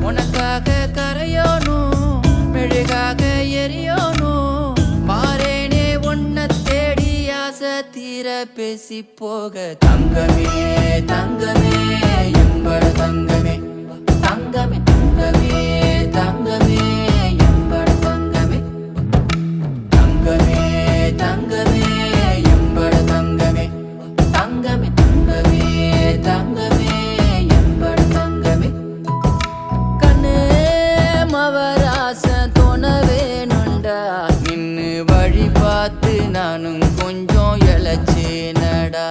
உனக்காக கரையோனும் மெழுகாக எரியோனும் மாறேனே உன்னை தேடி ஆசை தீர பேசி போக தங்கமே தங்கமே எம்பட தங்கமே தங்கமே தங்கமே தங்கமே எம்பட தங்கமே தங்கமே தங்கமே எம்பட தங்கமே தங்கமே தங்கமே தங்கமே எம்பட தங்கமே கண்ணே மவராசன் தோணவேனுண்டா நின்னு வழி பார்த்து நானும் கொஞ்சம் இழைச்சேனடா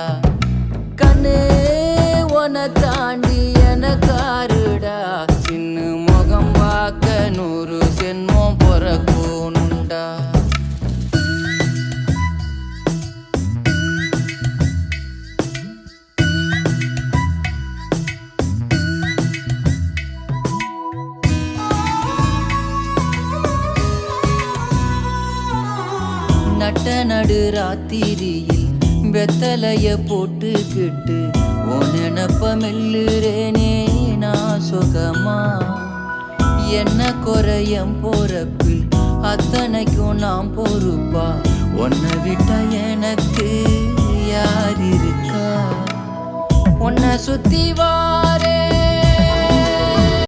கண்ணே உன தாண்டி எனக்காருடா சின்ன முகம் பார்க்க 100 சென்மம் பொறக்கோனுண்டா நட்ட நடு ராத்திரியில் வெத்தலைய போட்டுக்கிட்டு உன் நினப்ப மெல்லுறேனே நான் சுகமா என்ன குறையம் போறப்பில் அத்தனைக்கும் நான் பொறுப்பா உன்னை விட்டா எனக்கு யார் இருக்கா உன்னை சுத்தி வா